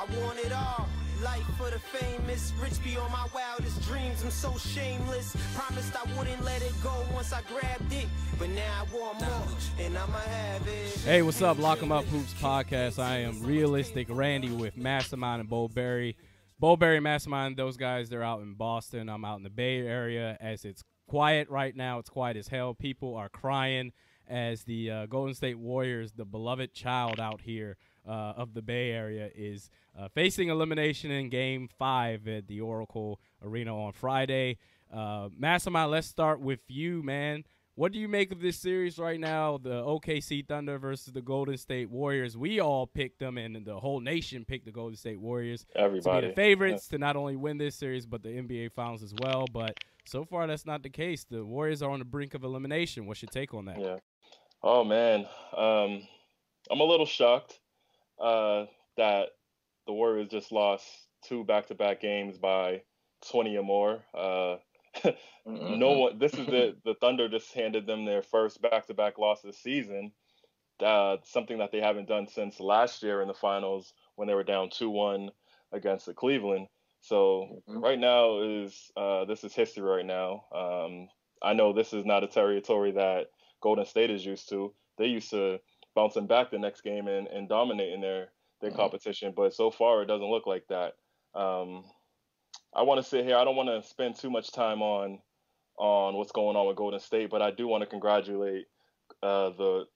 I want it all. Life for the famous, rich beyond my wildest dreams. I'm so shameless. Promised I wouldn't let it go once I grabbed it, but now I want more, and I'ma have it. Hey, what's up, LockEmUp Hoops Podcast. I am Realistic Randy with MasterMin and BoldBarry. BoldBarry, MasterMin, those guys, they're out in Boston. I'm out in the Bay Area as it's quiet right now. It's quiet as hell. People are crying as the Golden State Warriors, the beloved child out here of the Bay Area, is facing elimination in Game 5 at the Oracle Arena on Friday. MasterMin, let's start with you, man. What do you make of this series right now, the OKC Thunder versus the Golden State Warriors? We all picked them, and the whole nation picked the Golden State Warriors Everybody. to be the favorites to not only win this series but the NBA Finals as well. But so far, that's not the case. The Warriors are on the brink of elimination. What's your take on that? Yeah. Oh, man. I'm a little shocked that the Warriors just lost 2 back-to-back games by 20 or more. No one. This is the Thunder just handed them their first back-to-back loss this season. Something that they haven't done since last year in the finals when they were down 2-1 against the Cleveland. So right now this is history right now. I know this is not a territory that Golden State is used to. They used to bouncing back the next game and dominating their competition, but so far it doesn't look like that. I want to sit here. I don't want to spend too much time on what's going on with Golden State, but I do want to congratulate the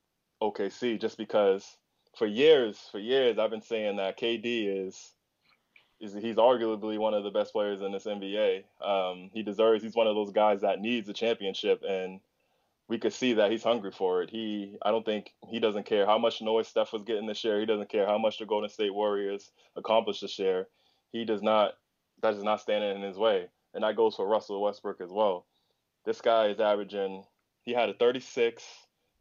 OKC just because for years I've been saying that KD is he's arguably one of the best players in this NBA. He's one of those guys that needs a championship, and we could see that he's hungry for it. I don't think he doesn't care how much noise Steph was getting this year. He doesn't care how much the Golden State Warriors accomplished this year. That is not standing in his way. And that goes for Russell Westbrook as well. This guy is averaging, he had a 36,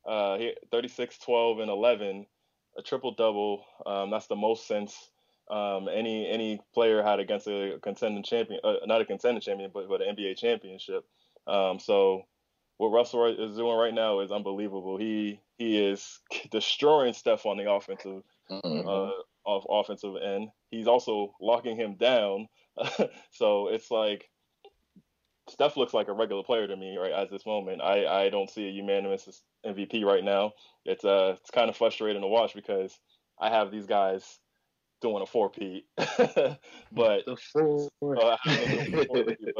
12, and 11, a triple-double. That's the most since any player had against a contending champion, not a contending champion, but an NBA championship. So what Russell is doing right now is unbelievable. He is destroying Steph on the offensive end. He's also locking him down. So it's like Steph looks like a regular player to me right at this moment. I don't see a unanimous MVP right now. It's kind of frustrating to watch because I have these guys doing a 4-peat, but but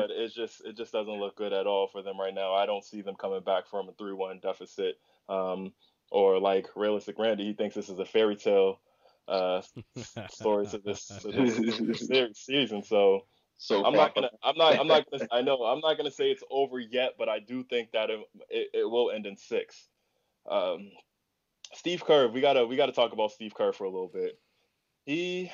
it just doesn't look good at all for them right now. I don't see them coming back from a 3-1 deficit, or like Realistic Randy, he thinks this is a fairy tale story to this season. So I'm not gonna say it's over yet, but I do think that it will end in 6. Steve Kerr, we gotta talk about Steve Kerr for a little bit. He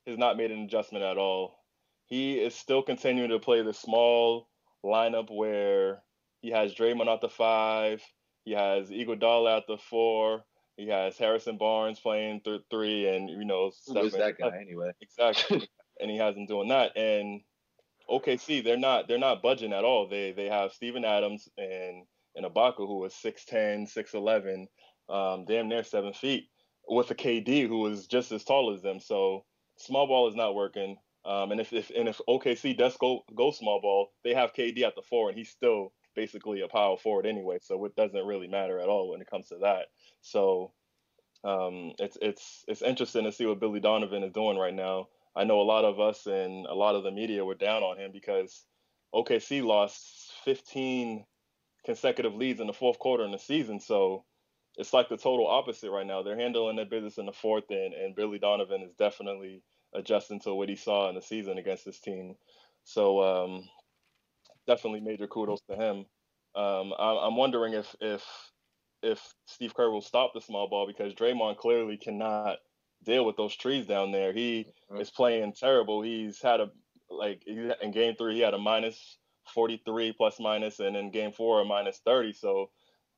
has not made an adjustment at all. He is still continuing to play the small lineup where he has Draymond at the 5, he has Iguodala at the 4, he has Harrison Barnes playing 3, and who is that guy anyway? Exactly, and he has him doing that. And OKC, they're not budging at all. They have Steven Adams and Ibaka, who is 6'10", 6'11", damn near 7 feet, with a KD who is just as tall as them. So small ball is not working. And if OKC does go small ball, they have KD at the 4, and he's still basically a power forward anyway. So it doesn't really matter at all when it comes to that. So it's interesting to see what Billy Donovan is doing right now. I know a lot of us and a lot of the media were down on him because OKC lost 15 consecutive leads in the fourth quarter in the season. So it's like the total opposite right now. They're handling their business in the fourth, and Billy Donovan is definitely adjusting to what he saw in the season against this team. So definitely major kudos to him. I'm wondering if Steve Kerr will stop the small ball because Draymond clearly cannot deal with those trees down there. He is playing terrible. He's had in Game 3 he had a minus 43 plus minus, and in Game 4 a minus 30. So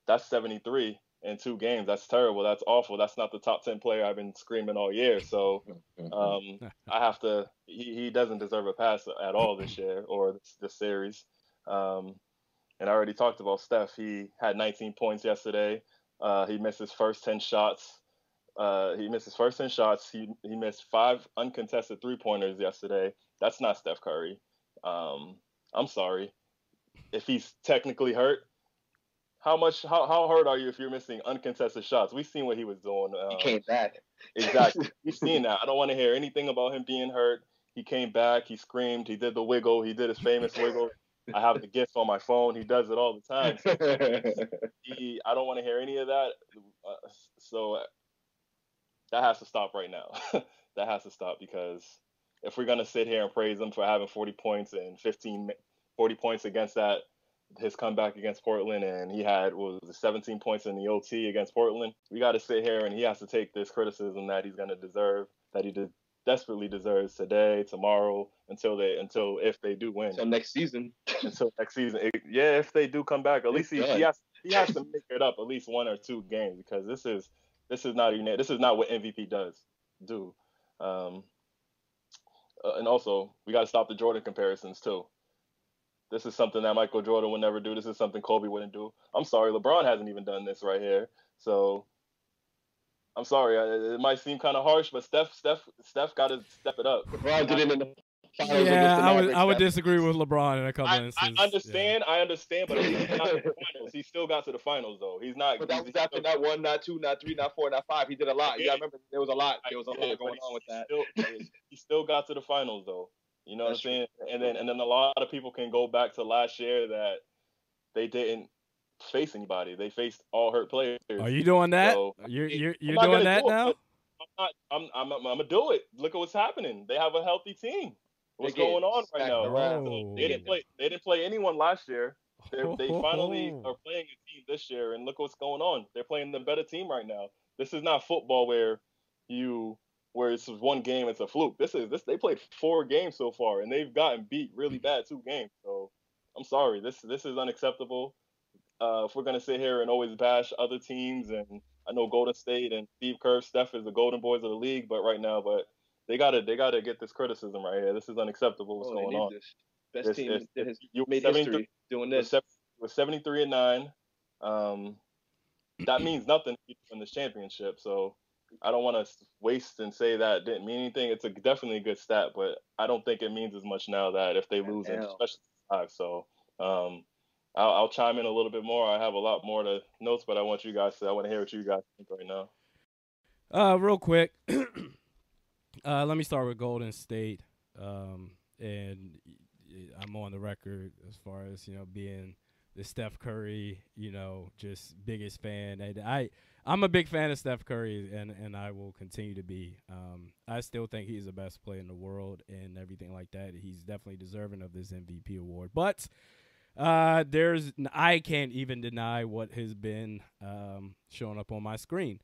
that's 73 in 2 games. That's terrible. That's awful. That's not the top 10 player I've been screaming all year. So I have to. He doesn't deserve a pass at all this year or this series. And I already talked about Steph. He had 19 points yesterday. He missed his first 10 shots He missed his first 10 shots. He missed 5 uncontested 3-pointers yesterday. That's not Steph Curry. I'm sorry. If he's technically hurt, how hurt are you if you're missing uncontested shots? We've seen what he was doing. He came back. Exactly. We've seen that. I don't want to hear anything about him being hurt. He came back. He screamed. He did the wiggle. He did his famous wiggle. I have the GIF on my phone. He does it all the time. So I don't want to hear any of that. So that has to stop right now. That has to stop, because if we're going to sit here and praise him for having 40 points and 40 points against his comeback against Portland, and he had 17 points in the OT against Portland, we got to sit here and he has to take this criticism that he's going to deserve, that he desperately deserves today, tomorrow, if they do win. Until next season. If they do come back, at least he has to make it up at least 1 or 2 games, because this is not what MVP do. And also, we got to stop the Jordan comparisons too. This is something that Michael Jordan would never do. This is something Kobe wouldn't do. I'm sorry, LeBron hasn't even done this right here. So I'm sorry, it might seem kind of harsh, but Steph got to step it up. LeBron did it in the finals. Yeah, I would disagree with LeBron in a couple instances. I understand, but at least he got to the finals. He still got to the finals, though. He's not. But that was after not 1, not 2, not 3, not 4, not 5. He did a lot. Yeah, I remember there was a lot. There was a lot going on with that. He still got to the finals, though. You know what I'm saying? And then a lot of people can go back to last year that they didn't face anybody. They faced all hurt players. Are you doing that? So you're doing that now? I'm gonna do it. Look at what's happening. They have a healthy team. What's going on right now? Oh. They didn't play anyone last year. They finally are playing a team this year, and look what's going on. They're playing the better team right now. This is not football where it's one game, it's a fluke. They played 4 games so far, and they've gotten beat really bad 2 games. So I'm sorry, this is unacceptable. If we're gonna sit here and always bash other teams, and I know Golden State and Steve Kerr, Steph is the golden boys of the league, but they gotta get this criticism right here. This is unacceptable. What's going on? Best team that has made history doing this. With 73-9, that means nothing in this championship. So I don't want to waste and say that it didn't mean anything. It's definitely a good stat, but I don't think it means as much now that if they lose, especially 5. So I'll chime in a little bit more. I have a lot more to notes, but I want to hear what you guys think right now. Real quick, let me start with Golden State, and I'm on the record as far as being the Steph Curry, just biggest fan. And I'm a big fan of Steph Curry, and I will continue to be. I still think he's the best player in the world and everything like that. He's definitely deserving of this MVP award. But I can't even deny what has been showing up on my screen.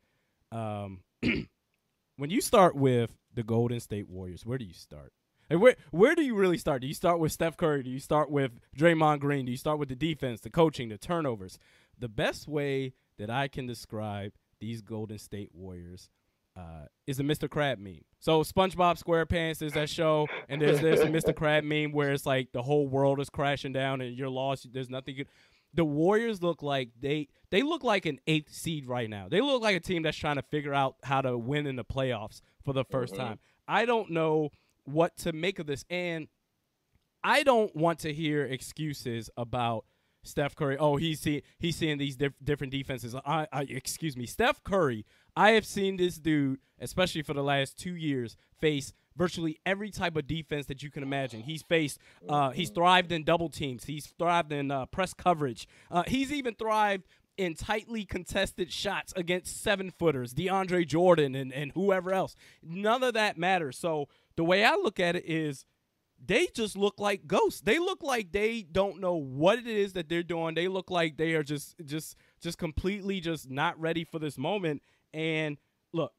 When you start with the Golden State Warriors, where do you start? And where do you really start? Do you start with Steph Curry? Do you start with Draymond Green? Do you start with the defense, the coaching, the turnovers? The best way that I can describe these Golden State Warriors is the Mr. Crab meme. So SpongeBob SquarePants is that show, and there's a Mr. Crab meme where it's like the whole world is crashing down and you're lost. There's nothing good. The Warriors look like they look like an 8th seed right now. They look like a team that's trying to figure out how to win in the playoffs for the first time. I don't know what to make of this, and I don't want to hear excuses about Steph Curry. Oh, he's seeing these different defenses. Excuse me, Steph Curry. I have seen this dude, especially for the last 2 years, face virtually every type of defense that you can imagine. He's faced. He's thrived in double teams. He's thrived in press coverage. He's even thrived in tightly contested shots against 7-footers, DeAndre Jordan and whoever else. None of that matters. So the way I look at it is, they just look like ghosts. They look like they don't know what it is that they're doing. They look like they are just completely just not ready for this moment. And look,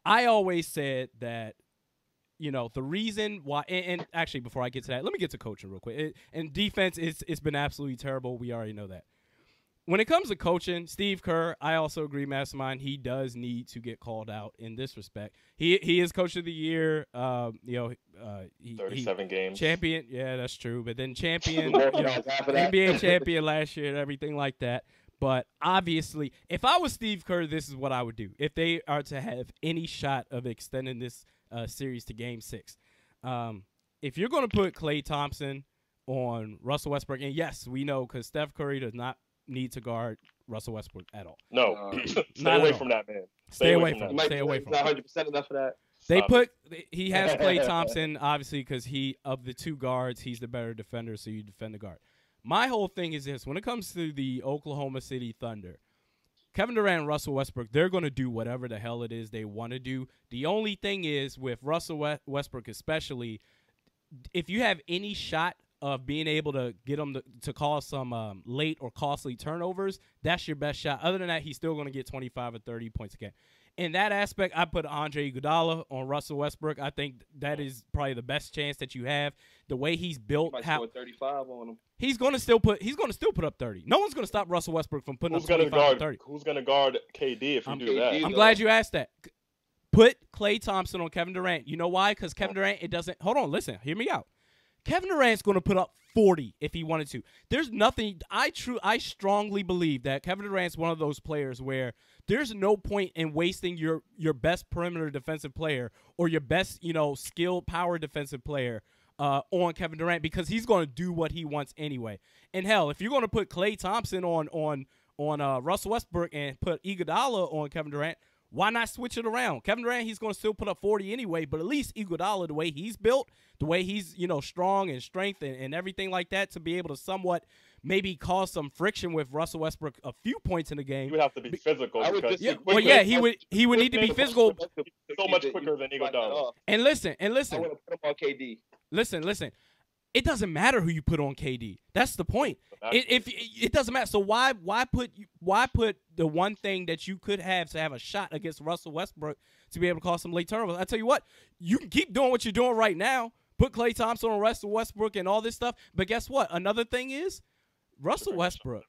I always said that, the reason why, and actually before I get to that, let me get to coaching real quick. And defense, it's been absolutely terrible. We already know that. When it comes to coaching, Steve Kerr, I also agree, Mastermind, he does need to get called out in this respect. He is Coach of the Year. 37 games. Champion, yeah, that's true. But then champion, NBA champion last year and everything like that. But obviously, if I was Steve Kerr, this is what I would do. If they are to have any shot of extending this series to Game 6, if you're going to put Klay Thompson on Russell Westbrook, and yes, we know because Steph Curry does not need to guard Russell Westbrook at all. No, stay away from that man. Stay away from him. Stay away from him. Not 100% enough for that. He has Klay Thompson, obviously, because of the two guards, he's the better defender, so you defend the guard. My whole thing is this. When it comes to the Oklahoma City Thunder, Kevin Durant and Russell Westbrook, they're going to do whatever the hell it is they want to do. The only thing is, with Russell Westbrook especially, if you have any shot of being able to get him to cause some late or costly turnovers, that's your best shot. Other than that, he's still going to get 25 or 30 points a game. In that aspect, I put Andre Iguodala on Russell Westbrook. I think that is probably the best chance that you have. The way he's built, Might score 35 on him. he's going to still put up 30. No one's going to stop Russell Westbrook from putting up 25 or 30. Who's going to guard KD if you do that? I'm glad you asked that. Put Klay Thompson on Kevin Durant. You know why? Because Kevin Durant, it doesn't. Hold on, listen, hear me out. Kevin Durant's going to put up 40 if he wanted to. There's nothing. I strongly believe that Kevin Durant's one of those players where there's no point in wasting your best perimeter defensive player or your best, skilled power defensive player on Kevin Durant, because he's going to do what he wants anyway. And hell, if you're going to put Klay Thompson on Russell Westbrook and put Iguodala on Kevin Durant, why not switch it around? Kevin Durant, he's going to still put up 40 anyway, but at least Iguodala, the way he's built, the way he's, strong and strength and everything like that, to be able to somewhat maybe cause some friction with Russell Westbrook a few points in the game. You would have to be physical. He would need to be physical. So much quicker than Iguodala. And listen. I want to put him on KD. Listen. It doesn't matter who you put on KD. That's the point. It doesn't matter. So why put the one thing that you could have to have a shot against Russell Westbrook to be able to cause some late turnovers? I tell you what, you can keep doing what you're doing right now. Put Klay Thompson on Russell Westbrook and all this stuff. But guess what? Another thing is Russell Westbrook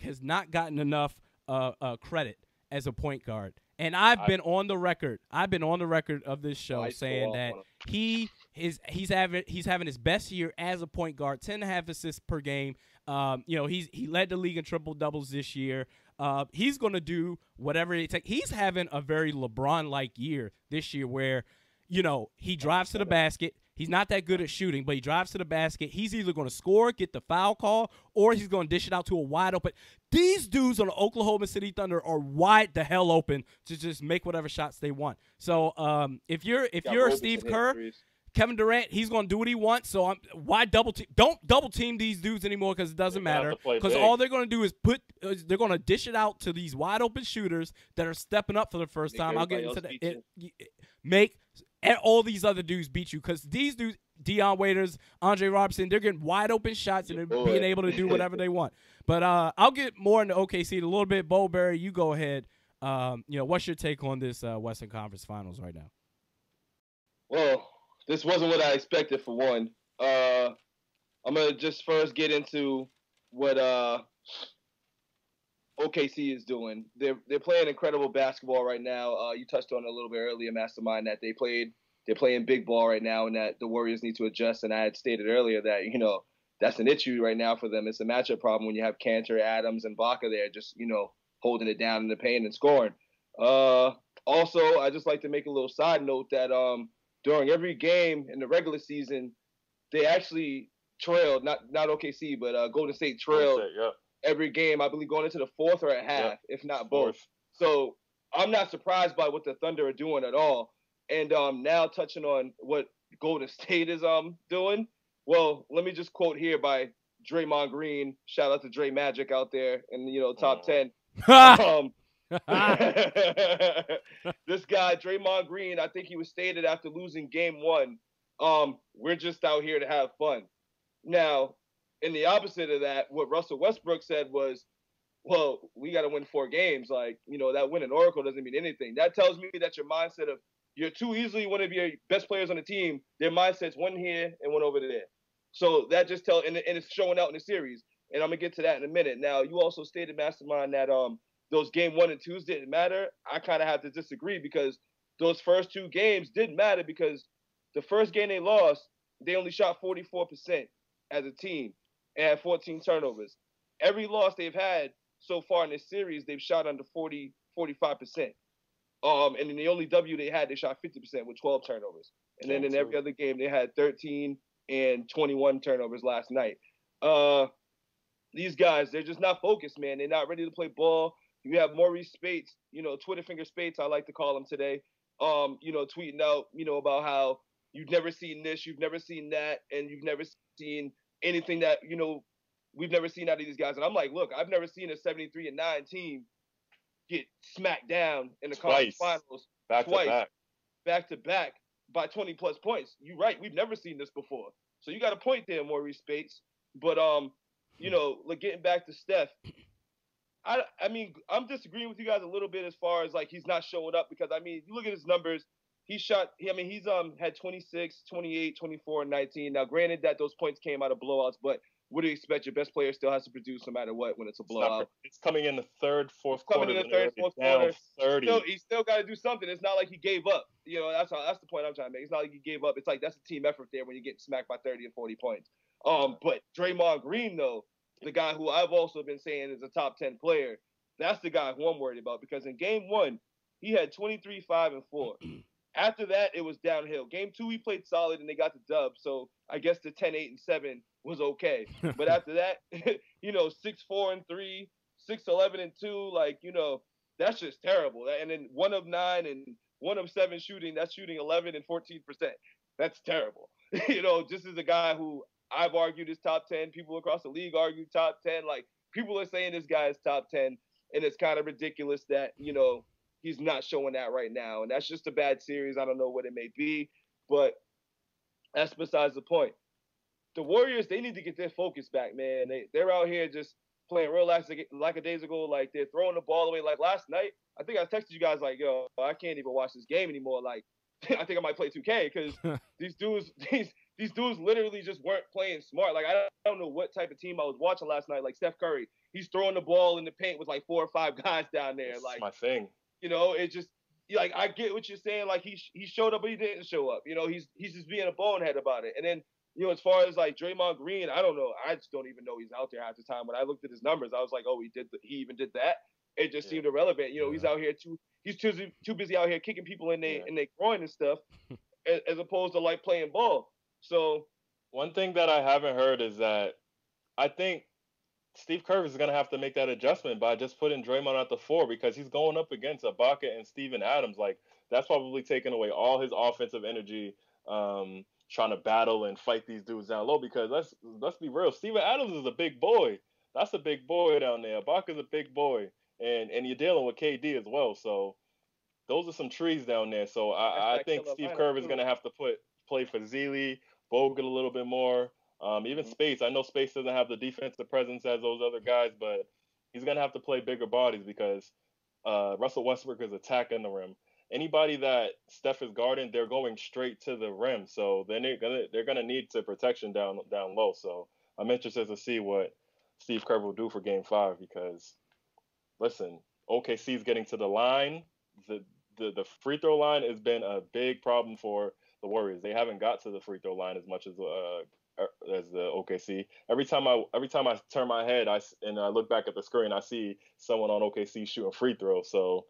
has not gotten enough credit as a point guard. And I've been on the record of this show saying that he's having his best year as a point guard, 10.5 assists per game. He led the league in triple doubles this year. He's going to do whatever it takes. He's having a very LeBron-like year this year where, he drives to the basket. He's not that good at shooting, but he drives to the basket. He's either going to score, get the foul call, or he's going to dish it out to a wide open. These dudes on the Oklahoma City Thunder are wide the hell open to just make whatever shots they want. So if you're Steve Kerr, Kevin Durant, he's going to do what he wants. So why double team? Don't double team these dudes anymore, because it doesn't matter. Because all they're going to do is they're going to dish it out to these wide open shooters that are stepping up for the first time. I'll get into that. Make all these other dudes beat you, because these dudes, Deion Waiters, Andre Robertson, they're getting wide open shots and they're being able to do whatever they want. But I'll get more into OKC in a little bit. BoldBarry, you go ahead. What's your take on this Western Conference Finals right now? Well, this wasn't what I expected, for one. I'm going to just first get into what OKC is doing. They're playing incredible basketball right now. You touched on it a little bit earlier, Mastermind, that they're playing big ball right now, and that the Warriors need to adjust. And I had stated earlier that, that's an issue right now for them. It's a matchup problem when you have Cantor, Adams, and Baca there just, holding it down in the paint and scoring. Also, I just like to make a little side note that during every game in the regular season, they actually trailed, not OKC, but Golden State trailed every game, I believe, going into the fourth or a half, if not both. So I'm not surprised by what the Thunder are doing at all. And now touching on what Golden State is doing, well, let me just quote here by Draymond Green. Shout out to Dre Magic out there in the top 10. This guy, Draymond Green, I think he was stated after losing game 1, we're just out here to have fun. Now, in the opposite of that, what Russell Westbrook said was, well, we got to win 4 games. Like, that win in Oracle doesn't mean anything. That tells me that your mindset of you're too easily one of your best players on the team, their mindset's one here and one over there. So that just tells, and it's showing out in the series. And I'm going to get to that in a minute. Now, you also stated, Mastermind, that those game 1 and 2s didn't matter. I kind of have to disagree, because those first 2 games didn't matter, because the first game they lost, they only shot 44% as a team and had 14 turnovers. every loss they've had so far in this series, they've shot under 45%. And in the only W they had, they shot 50% with 12 turnovers. And then in every other game, they had 13 and 21 turnovers last night. These guys, they're just not focused, man. They're not ready to play ball. You have Maurice Spates, Twitter finger Spates, I like to call him today, tweeting out, about how you've never seen this, you've never seen that, and you've never seen anything that, we've never seen out of these guys. And I'm like, look, I've never seen a 73-9 team get smacked down in the conference finals back to back by 20-plus points. You're right. We've never seen this before. So you got a point there, Maurice Spates. But, getting back to Steph, I mean, I'm disagreeing with you guys a little bit as far as, like, he's not showing up because, I mean, you look at his numbers. He's had 26, 28, 24, and 19. Now, granted that those points came out of blowouts, but what do you expect? Your best player still has to produce no matter what when it's a blowout. It's coming in the third, fourth quarter. Quarter. 30. He still got to do something. It's not like he gave up. That's the point I'm trying to make. It's not like he gave up. It's like that's a team effort there when you're getting smacked by 30 or 40 points. But Draymond Green, though, the guy who I've also been saying is a top 10 player, that's the guy who I'm worried about because in game 1, he had 23, 5, and 4. After that, it was downhill. Game 2, he played solid and they got the dub. So I guess the 10, 8, and 7 was okay. But after that, 6, 4, and 3, 6, 11, and 2, that's just terrible. And then 1 of 9 and 1 of 7 shooting, that's shooting 11 and 14%. That's terrible. This is a guy who I've argued is top 10. People across the league argue top 10. Like, people are saying this guy is top 10, and it's kind of ridiculous that, he's not showing that right now. And that's just a bad series. I don't know what it may be, but that's besides the point. The Warriors, they need to get their focus back, man. They're out here just playing real lackadaisical. Like, they're throwing the ball away. Like, last night, I think I texted you guys, like, yo, I can't even watch this game anymore. Like, I think I might play 2K because these dudes literally just weren't playing smart. Like, I don't know what type of team I was watching last night. Like, Steph Curry, he's throwing the ball in the paint with, like, 4 or 5 guys down there. That's like, my thing. It just, like, I get what you're saying. Like, he showed up, but he didn't show up. He's just being a bonehead about it. And then, as far as, like, Draymond Green, I don't know. I just don't even know he's out there half the time. When I looked at his numbers, I was like, oh, he even did that? It just seemed irrelevant. He's out here he's too busy out here kicking people in their groin and stuff as opposed to, like, playing ball. So one thing that I haven't heard is that I think Steve Kerr is going to have to make that adjustment by just putting Draymond at the 4 because he's going up against Ibaka and Steven Adams. Like, that's probably taking away all his offensive energy, trying to battle and fight these dudes down low because let's be real. Steven Adams is a big boy. That's a big boy down there. Ibaka's a big boy. And you're dealing with KD as well. So those are some trees down there. So I think Steve Kerr is going to have to play for Zealy, Bogut a little bit more. Even Space. I know Space doesn't have the defensive presence as those other guys, but he's going to have to play bigger bodies because Russell Westbrook is attacking the rim. Anybody that Steph is guarding, they're going straight to the rim. So then they're gonna need to protection down low. So I'm interested to see what Steve Kerr will do for Game 5 because, listen, OKC's getting to the line. The free throw line has been a big problem for the Warriors. They haven't got to the free throw line as much as the OKC. Every time I turn my head and I look back at the screen, I see someone on OKC shooting free throws. So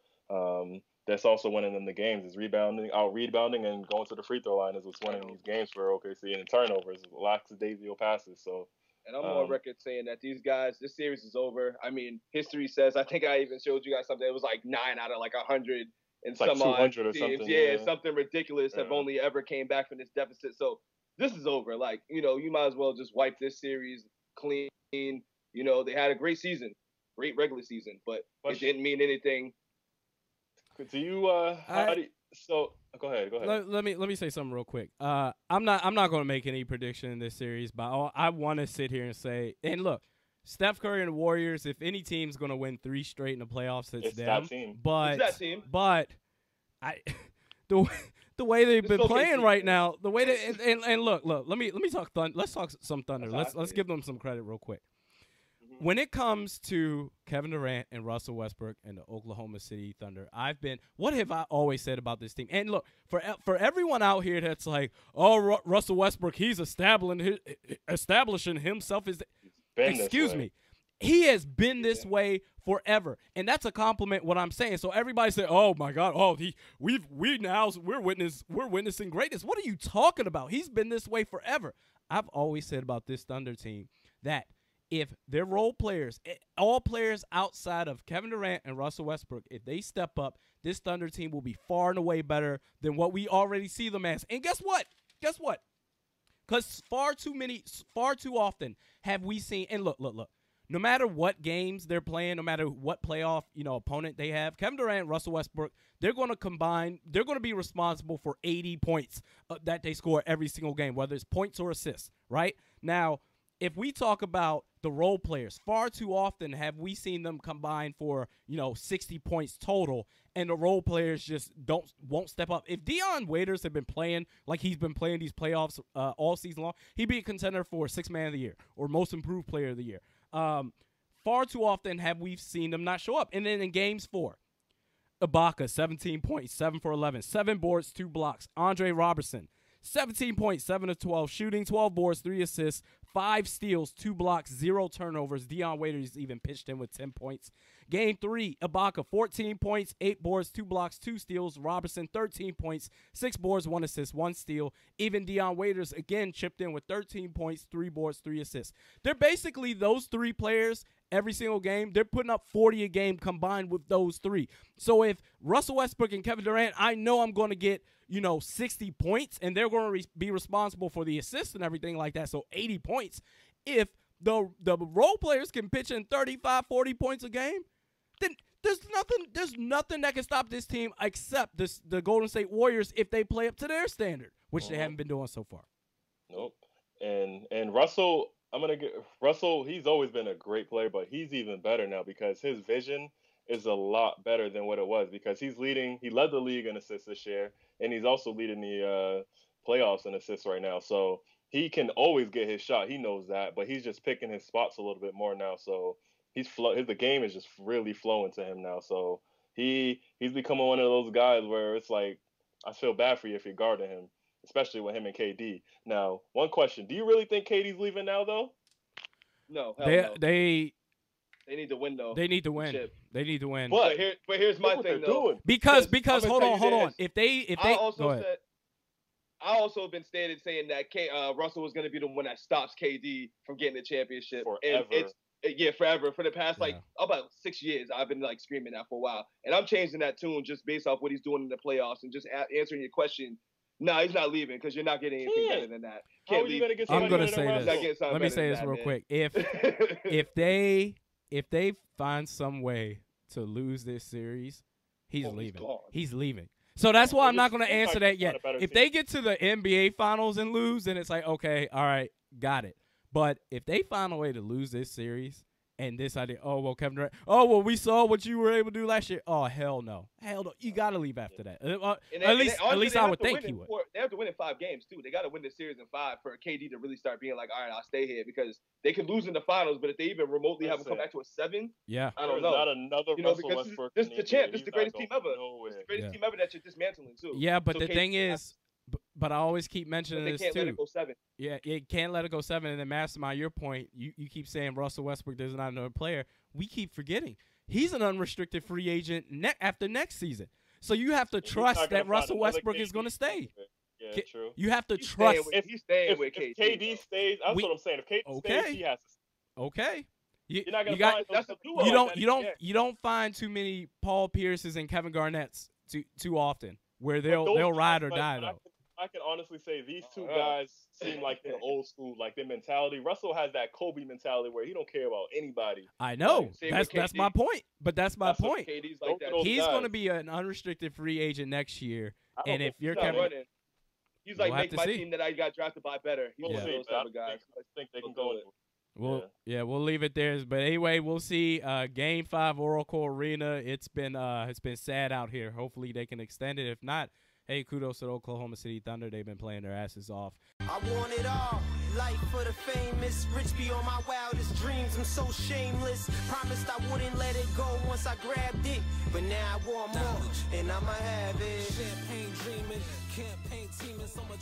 that's also winning them the games is rebounding, and going to the free throw line is what's winning these games for OKC. And turnovers, lackadaisical passes. So. And I'm on record saying that these guys, this series is over. I mean, history says, I think I even showed you guys something. It was like 9 out of like 100 and some like 200 or teams. something. Yeah, something ridiculous have only ever came back from this deficit. So this is over. Like, you might as well just wipe this series clean. They had a great season, great regular season, but it didn't mean anything. Do you, so go ahead. Let me say something real quick. I'm not going to make any prediction in this series, but I want to sit here and say, and look, Steph Curry and the Warriors, if any team's going to win 3 straight in the playoffs, it's them. That team. But it's that team. But the way they've been playing right now, the way that and look, let me talk let's talk some Thunder. Let's give them some credit real quick. When it comes to Kevin Durant and Russell Westbrook and the Oklahoma City Thunder, what have I always said about this team? And look, for everyone out here that's like, oh, Russell Westbrook, he's establishing himself as, excuse me, He has been this way forever, and that's a compliment. What I'm saying. So everybody say, "Oh my God, oh we're witnessing greatness." What are you talking about? He's been this way forever. I've always said about this Thunder team that if their role players, all players outside of Kevin Durant and Russell Westbrook, if they step up, this Thunder team will be far and away better than what we already see them as. And guess what? Guess what? Because far too often have we seen, and look. No matter what games they're playing, no matter what playoff, opponent they have, Kevin Durant, Russell Westbrook, they're going to combine. They're going to be responsible for 80 points that they score every single game, whether it's points or assists, right? Now, if we talk about the role players, far too often have we seen them combine for, 60 points total, and the role players just won't step up. If Dion Waiters had been playing like he's been playing these playoffs all season long, he'd be a contender for Sixth Man of the Year or Most Improved Player of the Year. Far too often have we seen them not show up. And then in games 4, Ibaka, 17 points, 7 for 11, 7 boards, 2 blocks. Andre Robertson, 17 points, 7 of 12, shooting, 12 boards, 3 assists, 5 steals, 2 blocks, 0 turnovers. Dion Waiters even pitched in with 10 points. Game 3, Ibaka, 14 points, 8 boards, 2 blocks, 2 steals. Robertson, 13 points, 6 boards, 1 assist, 1 steal. Even Dion Waiters, again, chipped in with 13 points, 3 boards, 3 assists. They're basically those 3 players every single game. They're putting up 40 a game combined with those 3. So if Russell Westbrook and Kevin Durant, I know I'm going to get, 60 points, and they're going to be responsible for the assists and everything like that, so 80 points. If the role players can pitch in 35, 40 points a game, then there's nothing that can stop this team except the Golden State Warriors if they play up to their standard, which they haven't been doing so far. Nope. And Russell, Russell, he's always been a great player, but he's even better now because his vision is a lot better than what it was, because he led the league in assists this year, and he's also leading the playoffs in assists right now. So he can always get his shot. He knows that, but he's just picking his spots a little bit more now. So the game is just really flowing to him now. So he's becoming one of those guys where it's like, I feel bad for you if you're guarding him, especially with him and KD. Now, one question: do you really think KD's leaving now, though? No, hell no. They need to win, though. They need to win. They need to win. But here's my thing, though. Because hold on. If they I also have been stated saying that Russell was going to be the one that stops KD from getting the championship. Forever. And forever. For the past about 6 years, I've been screaming that for a while, and I'm changing that tune just based off what he's doing in the playoffs and just answering your question. No, he's not leaving because you're not getting anything better than that. Can't leave. I'm going to say this. Let me say this real quick. If they find some way to lose this series, he's leaving. He's leaving. So that's why I'm not going to answer that yet. If they get to the NBA Finals and lose, then it's like, okay, all right, got it. But if they find a way to lose this series, and this idea, Kevin Durant, we saw what you were able to do last year. Oh, hell no. You got to leave after that. At least I would think he would. They have to win in 5 games, too. They got to win this series in 5 for KD to really start being like, all right, I'll stay here, because they could lose in the finals, but if they even remotely have them come back to a 7, I don't know. Not another Russell Westbrook. This is the champ. This is the greatest team ever. This is the greatest team ever that you're dismantling, too. Yeah, but the thing is, but I always keep mentioning this, too. They can't let it go 7. Yeah, it can't let it go 7. And then, Mastermind, your point, you keep saying Russell Westbrook, there's not another player. We keep forgetting he's an unrestricted free agent after next season. So you have to trust that Russell Westbrook is going to stay. Yeah, true. You have to trust. He's staying with KD. If KD stays, that's what I'm saying. If KD stays, he has to. Okay. You're not gonna find that's a duo. You don't find too many Paul Pierces and Kevin Garnett's too often where they'll ride or die though. I can honestly say these two guys seem like they're old school, like their mentality. Russell has that Kobe mentality where he don't care about anybody. I know. That's my point. But that's my point. Like he's going to be an unrestricted free agent next year. And if you're Kevin, he's like, make my team that I got drafted by better. He's one of those type of guys. I think they can go. We'll leave it there. But anyway, we'll see. Game 5, Oracle Arena. It's been sad out here. Hopefully they can extend it. If not, hey, kudos to the Oklahoma City Thunder. They've been playing their asses off. I want it all. Life for the famous. Rich beyond my wildest dreams. I'm so shameless. Promised I wouldn't let it go once I grabbed it. But now I want more, and I'ma have it. Champagne dreaming, campaign teaming, so much.